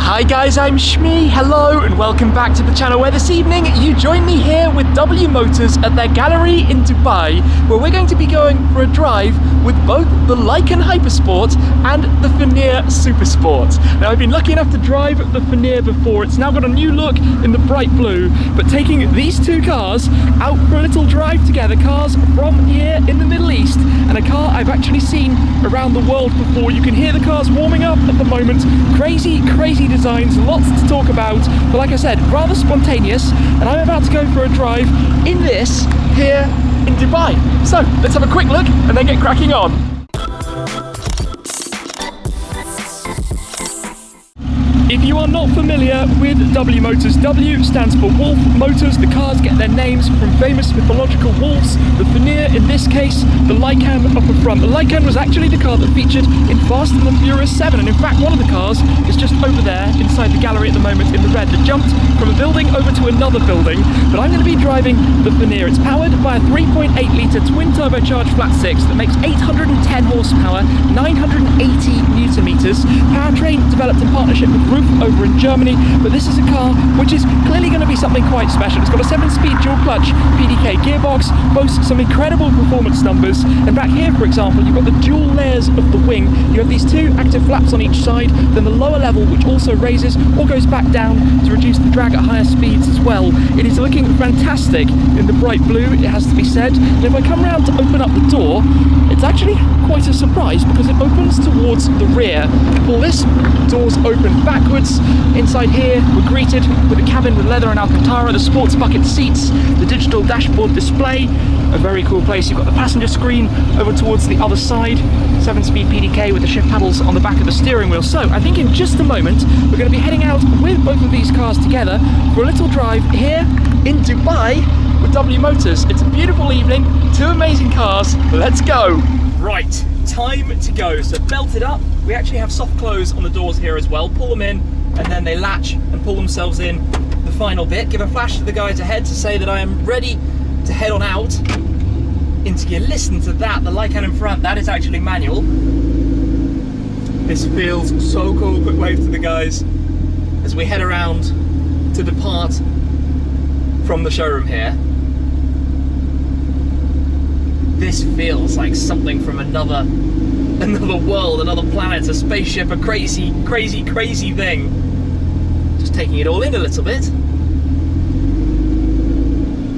Hi guys, I'm Shmi, hello and welcome back to the channel where this evening you join me here with W Motors at their gallery in Dubai, where we're going to be going for a drive with both the Lykan Hypersport and the Fenyr Supersport. Now I've been lucky enough to drive the Fenyr before, it's now got a new look in the bright blue, but taking these two cars out for a little drive together, cars from here in the Middle East, and a car I've actually seen around the world before. You can hear the cars warming up at the moment, crazy designs, lots to talk about, but like I said, rather spontaneous, and I'm about to go for a drive in this here in Dubai. So let's have a quick look and then get cracking on. If you are not familiar with W Motors, W stands for Wolf Motors. The cars get their names from famous mythological wolves. The Fenyr, in this case, the Lykan upper front. The Lykan was actually the car that featured in Fast and the Furious 7, and in fact one of the cars is just over there inside the gallery at the moment in the red, that jumped from a building over to another building. But I'm going to be driving the Fenyr. It's powered by a 3.8 litre twin turbocharged flat six that makes 810 horsepower, 980 newton meters. Powertrain developed in partnership with over in Germany, but this is a car which is clearly going to be something quite special. It's got a 7-speed dual clutch PDK gearbox, boasts some incredible performance numbers, and back here for example you've got the dual layers of the wing. You have these two active flaps on each side, then the lower level which also raises or goes back down to reduce the drag at higher speeds as well. It is looking fantastic in the bright blue, it has to be said, and if I come around to open up the door, it's actually quite a surprise because it opens towards the rear. Pull this, doors open backwards. Inside here we're greeted with a cabin with leather and Alcantara, the sports bucket seats, the digital dashboard display, a very cool place. You've got the passenger screen over towards the other side, 7-speed PDK with the shift paddles on the back of the steering wheel. So I think in just a moment we're going to be heading out with both of these cars together for a little drive here in Dubai with W Motors. It's a beautiful evening, two amazing cars, let's go! Right, time to go. So belted up, we actually have soft close on the doors here as well. Pull them in and then they latch and pull themselves in the final bit. Give a flash to the guys ahead to say that I am ready to head on out into gear. Listen to that, the Lykan in front, that is actually manual. This feels so cool. Quick wave to the guys as we head around to depart from the showroom here. This feels like something from another world, another planet, a spaceship, a crazy thing. Just taking it all in a little bit.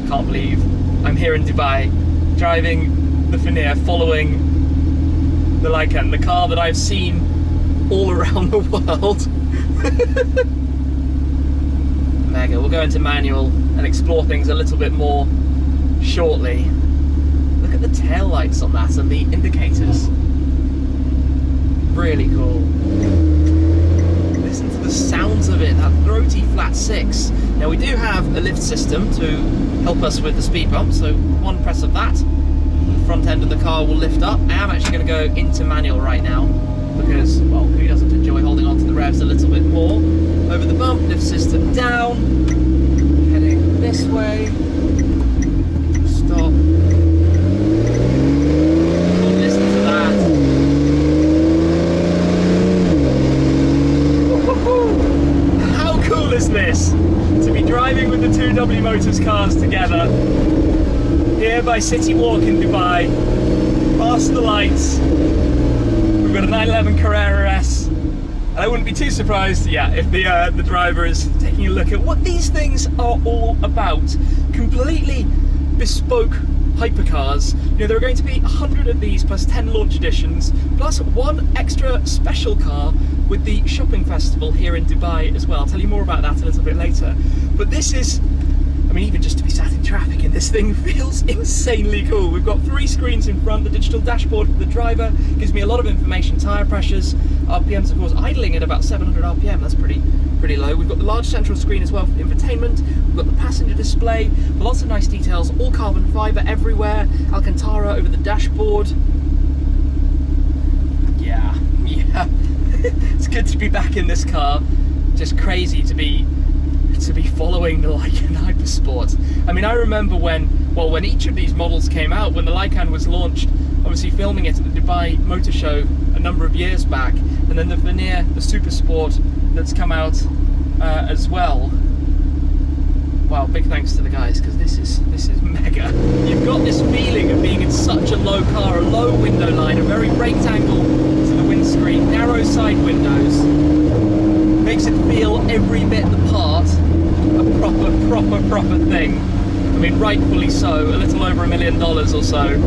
Can't believe I'm here in Dubai, driving the Fenyr, following the Lykan, the car that I've seen all around the world. Mega. We'll go into manual and explore things a little bit more shortly. Look at the tail lights on that and the indicators. Really cool. Listen to the sounds of it, that throaty flat six. Now we do have a lift system to help us with the speed bump, so one press of that, the front end of the car will lift up. I am actually going to go into manual right now because, well, who doesn't enjoy holding on to the revs a little bit more? Over the bump, lift system down, heading this way, stop. This to be driving with the two W Motors cars together here by City Walk in Dubai, past the lights. We've got a 911 Carrera S, and I wouldn't be too surprised, yeah, if the driver is taking a look at what these things are all about. Completely bespoke hypercars. You know, there are going to be 100 of these plus 10 launch editions, plus one extra special car with the shopping festival here in Dubai as well. I'll tell you more about that a little bit later. But this is, I mean, even just to be sat in traffic in this thing feels insanely cool. We've got 3 screens in front, the digital dashboard for the driver gives me a lot of information, tyre pressures, RPMs of course idling at about 700 RPM, that's pretty low. We've got the large central screen as well for infotainment, we've got the passenger display, lots of nice details, all carbon fibre everywhere, Alcantara over the dashboard. Yeah. It's good to be back in this car. Just crazy to be following the Lykan Hypersport. I mean, I remember when each of these models came out, when the Lykan was launched, obviously filming it at the Dubai Motor Show a number of years back, and then the Fenyr, the Supersport, that's come out as well. Wow, big thanks to the guys, because this is mega. You've got this feeling of being in such a low car, a low window line, a very raked-angle to the windscreen, narrow side windows. Makes it feel every bit the part, a proper thing. I mean, rightfully so, a little over $1 million or so.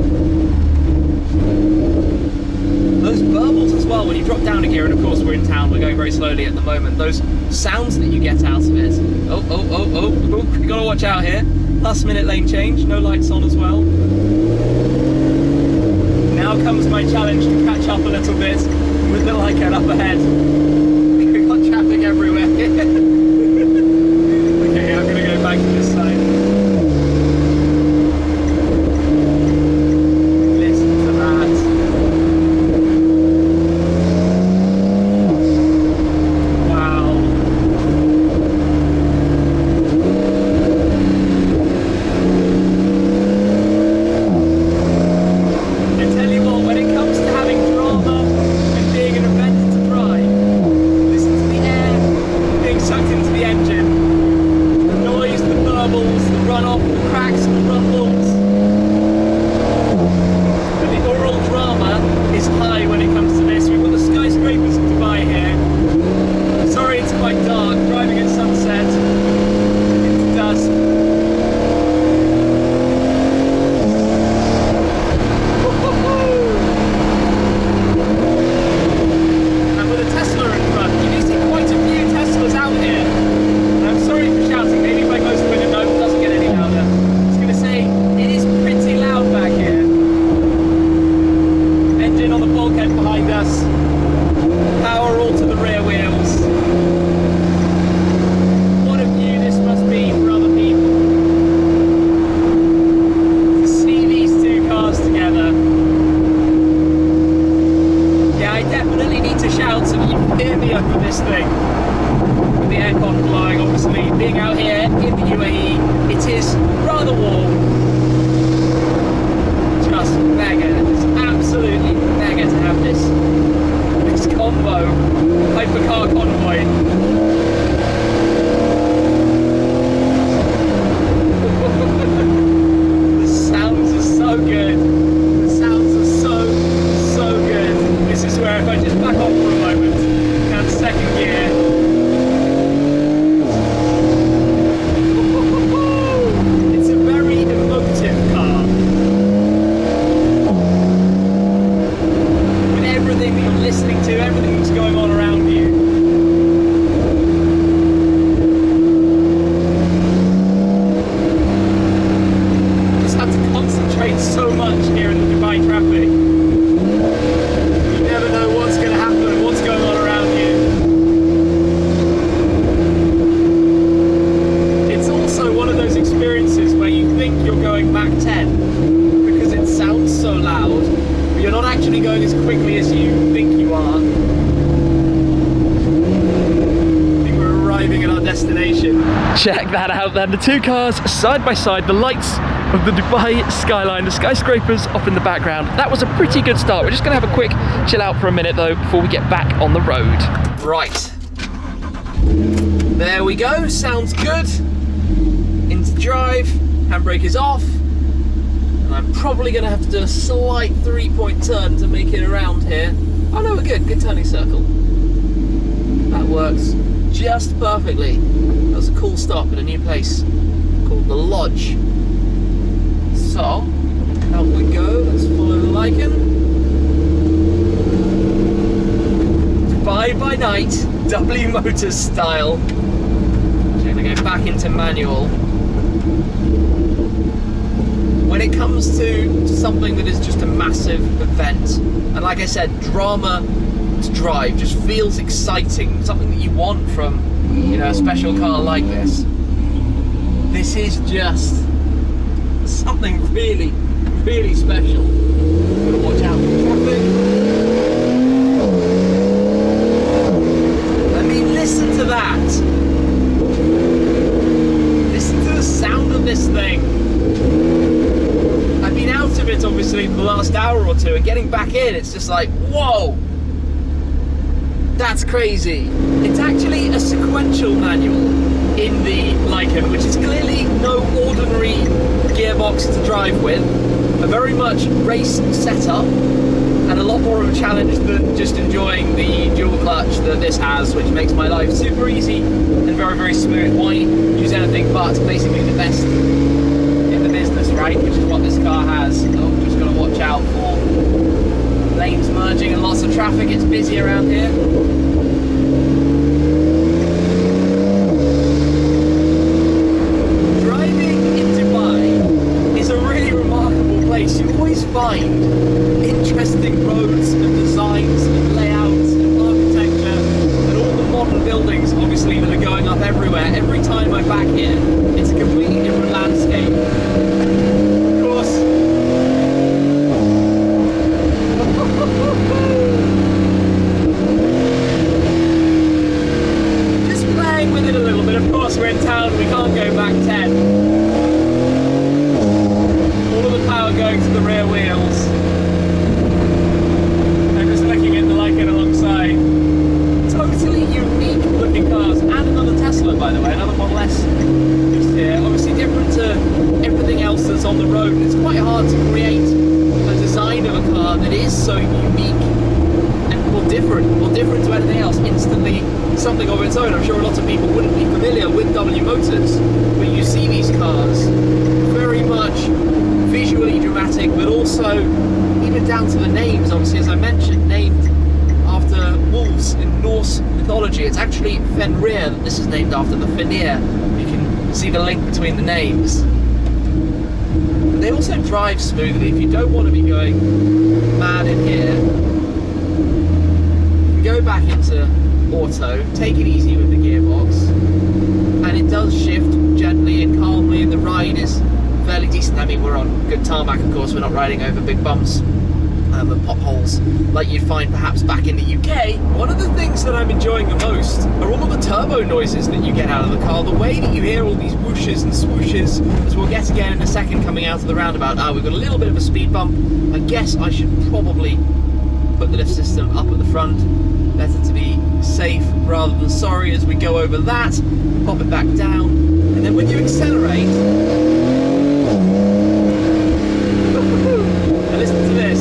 Those burbles as well, when you drop down a gear, and of course we're in town, we're going very slowly at the moment, those sounds that you get out of it. Oh, you gotta watch out here. Last minute lane change, no lights on as well. Now comes my challenge to catch up a little bit with the Lykan up ahead. We've got traffic everywhere. Okay, I'm gonna go back to this side. Hypercar Convoy. The sounds are so good. The sounds are so good. This is where if I just back off for a moment, down second gear. It's a very emotive car. With everything that you're listening to, everything that's going on around you. Just have to concentrate so much here in the Dubai traffic. You never know what's going to happen and what's going on around you. It's also one of those experiences where you think you're going Mach 10 because it sounds so loud, but you're not actually going as quickly as you think you are. At our destination. Check that out then, the two cars side by side, the lights of the Dubai skyline, the skyscrapers off in the background. That was a pretty good start. We're just going to have a quick chill out for a minute though before we get back on the road. Right, there we go, sounds good. Into drive, handbrake is off, and I'm probably going to have to do a slight 3-point turn to make it around here. Oh no, we're good turning circle. That works just perfectly. That was a cool stop at a new place called The Lodge. So, out we go, let's follow the Lykan. Dubai by night, W Motors style. So I'm going to go back into manual. When it comes to something that is just a massive event, and like I said, drama to drive just feels exciting, something that you want from, you know, a special car like this. This is just something really, really special. Gotta watch out for traffic. I mean, listen to that. Listen to the sound of this thing. I've been out of it obviously for the last hour or two, and getting back in, it's just like, whoa! That's crazy. It's actually a sequential manual in the Lykan, which is clearly no ordinary gearbox to drive with. A very much race setup, and a lot more of a challenge than just enjoying the dual clutch that this has, which makes my life super easy and very, very smooth. Why use anything but basically the best in the business, right? Which is what this car has. Oh, just got to watch out for lanes merging and lots of traffic. It's busy around here. Driving in Dubai is a really remarkable place. You always find interesting roads and designs and layouts and architecture and all the modern buildings, obviously, that are going up everywhere. Every time I'm back here, it's a completely different landscape. Of course, just playing with it a little bit. Of course, we're in town, we can't go back 10. All of the power going to the rear wheels. Looking at the Lykan alongside. Totally unique looking cars, and another Tesla, by the way, another Model S just here. Obviously different to everything else that's on the road, and it's quite hard to create a design of a car that is so unique and different to anything else. Instantly something of its own. I'm sure a lot of people wouldn't be familiar with W Motors, but you see these cars very much visually dramatic, but also even down to the names, obviously, as I mentioned, named after wolves in Norse mythology. It's actually Fenyr that this is named after, the Fenyr. You can see the link between the names. But they also drive smoothly. If you don't want to be going mad in here, you can go back into auto, take it easy with the gearbox, and it does shift gently and calmly, and the ride is fairly decent. I mean, we're on good tarmac, of course, we're not riding over big bumps and potholes like you'd find perhaps back in the UK. One of the things that I'm enjoying the most are all of the turbo noises that you get out of the car, the way that you hear all these whooshes and swooshes, as we'll get again in a second coming out of the roundabout. We've got a little bit of a speed bump. I guess I should probably put the lift system up at the front. Better to be safe rather than sorry as we go over that. Pop it back down, and then when you accelerate, now listen to this.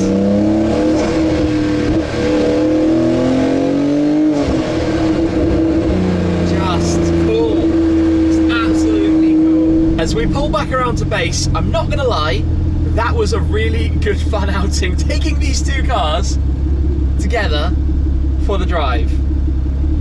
Just cool. It's absolutely cool. As we pull back around to base, I'm not gonna lie, that was a really good fun outing, taking these two cars together for the drive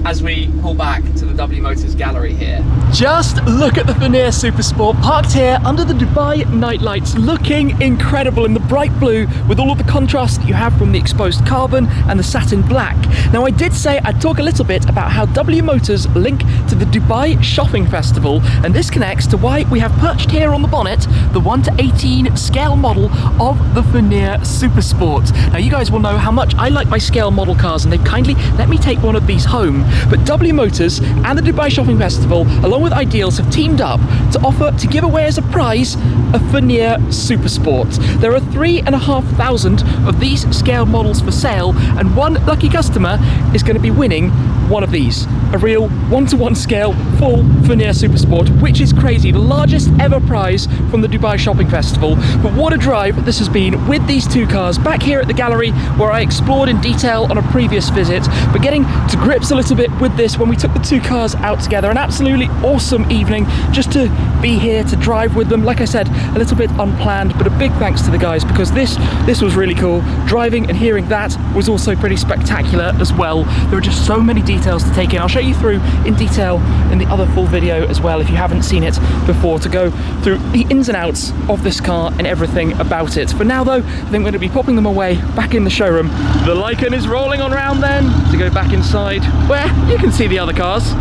as we pull back to the W Motors gallery here. Just look at the Fenyr Supersport parked here under the Dubai night lights, looking incredible in the bright blue with all of the contrast that you have from the exposed carbon and the satin black. Now, I did say I'd talk a little bit about how W Motors link to the Dubai Shopping Festival, and this connects to why we have perched here on the bonnet the 1:18 scale model of the Fenyr Supersport. Now, you guys will know how much I like my scale model cars, and they've kindly let me take one of these home. But W Motors and the Dubai Shopping Festival, along with Ideals, have teamed up to offer to give away as a prize a Fenyr Supersport. There are 3,500 of these scale models for sale, and one lucky customer is going to be winning one of these. A real one-to-one scale full Fenyr Supersport, which is crazy. The largest ever prize from the Dubai Shopping Festival. But what a drive this has been with these two cars back here at the gallery where I explored in detail on a previous visit. But getting to grips a little bit with this when we took the two cars out together. An absolutely awesome evening just to be here to drive with them. Like I said, a little bit unplanned, but a big thanks to the guys because this was really cool. Driving and hearing that was also pretty spectacular as well. There are just so many details to take in. I'll show you through in detail in the other full video as well if you haven't seen it before, to go through the ins and outs of this car and everything about it. For now though, I think we're going to be popping them away back in the showroom. The Lykan is rolling on round then to go back inside where you can see the other cars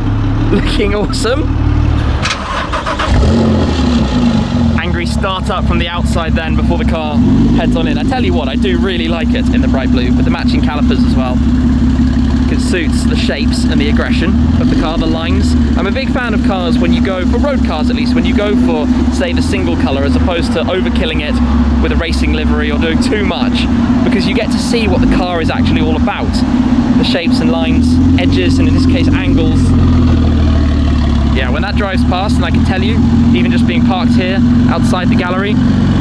looking awesome. Angry start up from the outside then before the car heads on in. I tell you what, I do really like it in the bright blue with the matching calipers as well. It suits the shapes and the aggression of the car, the lines. I'm a big fan of cars when you go, for road cars at least, when you go for, say, the single colour as opposed to overkilling it with a racing livery or doing too much, because you get to see what the car is actually all about. the shapes and lines, edges, and in this case angles. Yeah, when that drives past, and I can tell you, even just being parked here outside the gallery,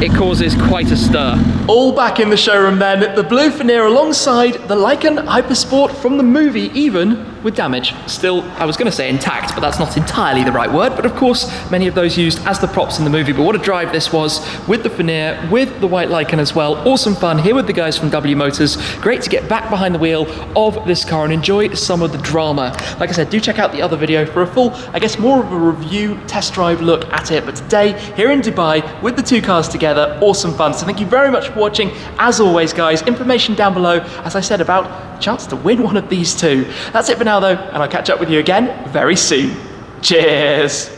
it causes quite a stir. All back in the showroom then, the blue Fenyr alongside the Lykan Hypersport from the movie, even with damage. Still, I was going to say intact, but that's not entirely the right word, but of course, many of those used as the props in the movie. But what a drive this was with the Fenyr, with the white Lykan as well. Awesome fun here with the guys from W Motors. Great to get back behind the wheel of this car and enjoy some of the drama. Like I said, do check out the other video for a full, I guess more of a review, test drive look at it. But today, here in Dubai, with the two cars together, awesome fun. So thank you very much for watching. As always, guys, information down below, as I said, about a chance to win one of these two. That's it for now though, and I'll catch up with you again very soon. Cheers!